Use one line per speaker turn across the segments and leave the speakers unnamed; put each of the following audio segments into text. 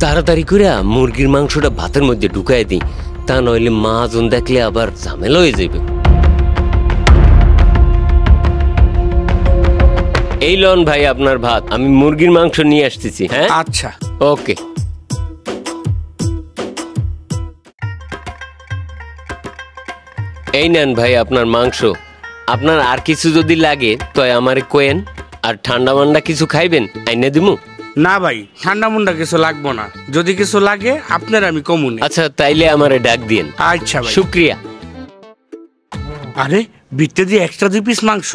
তাড়াতাড়ি করে মুরগির মাংসটা ভাতের মধ্যে ঢুকাই দিই, তা নইলে মহাজন দেখলে আবার ঝামেলা হয়ে যাবে। এই লন ভাই আপনার ভাত, আমি মুরগির মাংস নিয়ে আসতেছি। হ্যাঁ
আচ্ছা
ওকে। এই নেন ভাই আপনার মাংস। আপনার আর কিছু যদি লাগে তো আমারে কোয়েন। আর ঠান্ডা মান্ডা কিছু খাইবেন আইনে দিমু?
না ভাই, ঠান্ডা মুন্ডা কিছু লাগবো না, যদি কিছু লাগে আপনার আমি কমুনি।
আচ্ছা তাইলে আমারে ডাক দিয়েন।
আচ্ছা ভাই,
শুক্রিয়া।
আরে বিটতে দিয়ে এক্সট্রা 2 পিস মাংস।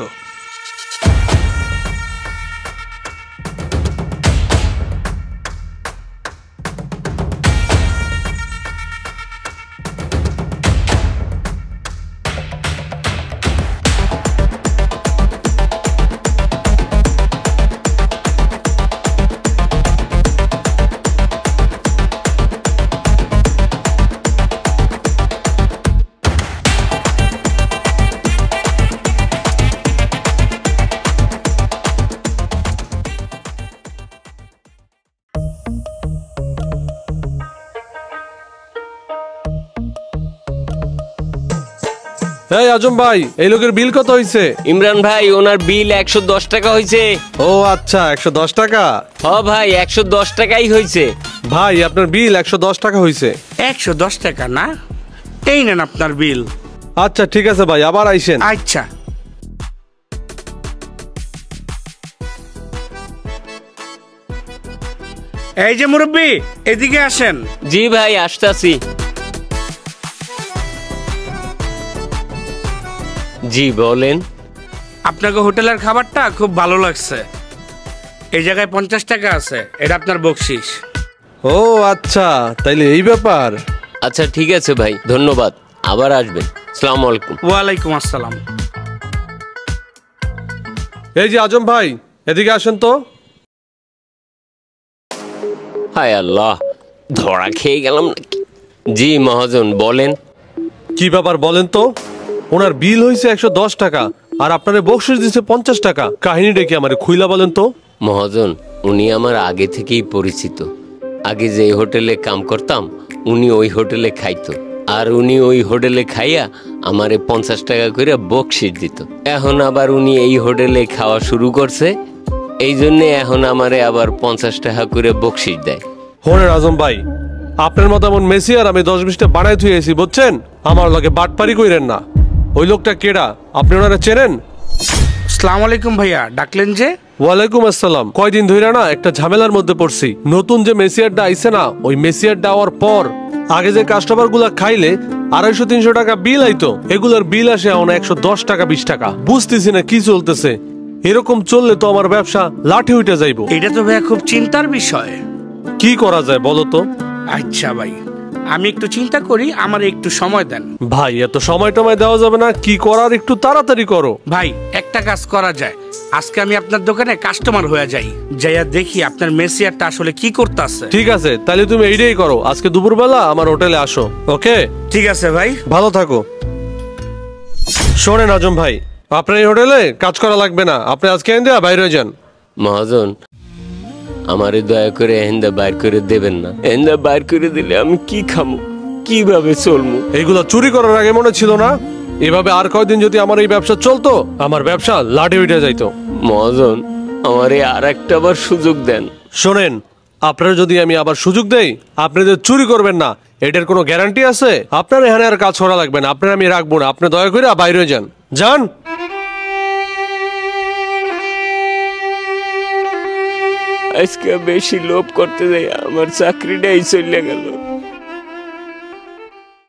এই আজম ভাই, এই লোকের বিল কত হইছে?
ইমরান ভাই ওনার বিল 110 টাকা হয়েছে।
ও আচ্ছা, 110 টাকা।
হ ভাই 110 টাকাই হয়েছে।
ভাই আপনার বিল 110 টাকা হইছে।
110 টাকা না? এই নেন আপনার বিল।
আচ্ছা ঠিক আছে ভাই, আবার আইসেন।
আচ্ছা। এই যে মুরব্বি, এদিকে আসেন।
জি ভাই আসতাছি। জি বলেন।
আপনাকে হোটেলের খাবারটা খুব ভালো লাগছে। এই জায়গায় 50 টাকা আছে, এটা আপনার বকশিস।
ও আচ্ছা, তাইলে এই ব্যাপার।
আচ্ছা ঠিক আছে ভাই, ধন্যবাদ, আবার আসবেন। আসসালামু আলাইকুম।
ওয়ালাইকুম আসসালাম।
এই যে আজম ভাই, এদিকে আসেন তো।
হায় আল্লাহ, ধরা খেয়ে গেলাম নাকি? জি মহাজন বলেন।
কি ব্যাপার বলেন তো? ওনার বিল হইছে 110 টাকা আর আপনারে বকশিশ দিছে 50 টাকা। কাহিনীটা কি আমারে খুইলা বলেন তো।
মহাজন উনি আমার আগে থেকেই পরিচিত। আগে যে হোটেলে কাম করতাম উনি ওই হোটেলে খাইতো, আর উনি ওই হোটেলে খাইয়া আমারে 50 টাকা করে বকশিশ দিত। এখন আবার উনি এই হোটেলে খাওয়া শুরু করছে, এই জন্য এখন আমারে আবার 50 টাকা করে বকশিশ দেয়।
হোনের আজম ভাই, আপনার মতো এমন মেসি আর আমি 10-20টা বানাই থুয়েছি বুঝছেন। আমার লগে বাটপারি কইরেন না। ওই লোকটা কেডা, আপনি ওনারা চেনেন?
আসসালামু আলাইকুম ভাইয়া, ডাকলেন যে?
ওয়ালাইকুম আসসালাম। কয়দিন ধরে না একটা ঝামেলার মধ্যে পড়ছি। নতুন যে মেসিয়ারটা আইছে না, ওই মেসিয়ারটা আওয়ার পর আগে যে কাস্টমার গুলা খাইলে 250-300 টাকা বিল আইতো, এগুলার বিল আসে এখন 110 টাকা 20 টাকা। বুঝতেছি না কি চলতেছে। এরকম চললে তো আমার ব্যবসা লাঠি উঠে যাইবো।
এটা তো ভাইয়া খুব চিন্তার বিষয়।
কি করা যায় বলো তো?
আচ্ছা ভাই, আমি একটু চিন্তা করি, আমার একটু সময় দেন।
ভাই এত সময় টময় দেওয়া যাবে না, কি করার একটু তাড়াতাড়ি করো।
ভাই একটা কাজ করা যায়, আজকে আমি আপনার দোকানে কাস্টমার হয়ে যাই, যাইয়া দেখি আপনার মেসিয়ারটা আসলে কি করতেছে।
ঠিক আছে, তাহলে তুমি এইটাই করো। আজকে দুপুরবেলা আমার হোটেলে আসো। ওকে
ঠিক আছে ভাই,
ভালো থাকো। শোনেন আজম ভাই, আপনার এই হোটেলে কাজ করা লাগবে না। আপনি আজকে এনে দেয়া বাইরে যান।
মহাজন আমারে দয়া করে এহেন্দা বাইর করে দেবেন না। এহেন্দা বাইর করে দিলে আমি কি খামু, কিভাবে চলমু?
এইগুলা চুরি করার আগে মনে ছিল না? এভাবে আর কয়দিন যদি আমার এই ব্যবসা চলতো, আমার ব্যবসা লাঠি উঠে যাইতো।
মহাজন আমারে আর একটা বার সুযোগ দেন।
শোনেন, আপনার যদি আমি আবার সুযোগ দেই, আপনি যে চুরি করবেন না এটার কোনো গ্যারান্টি আছে? আপনার এখানে আর কাজ করা লাগবে না, আপনার আমি রাখবো না। আপনি দয়া করে বাইরে যান। যান।
আজকে বেশি লোভ করতে যাই আমার চাকরিটাই চলে গেল।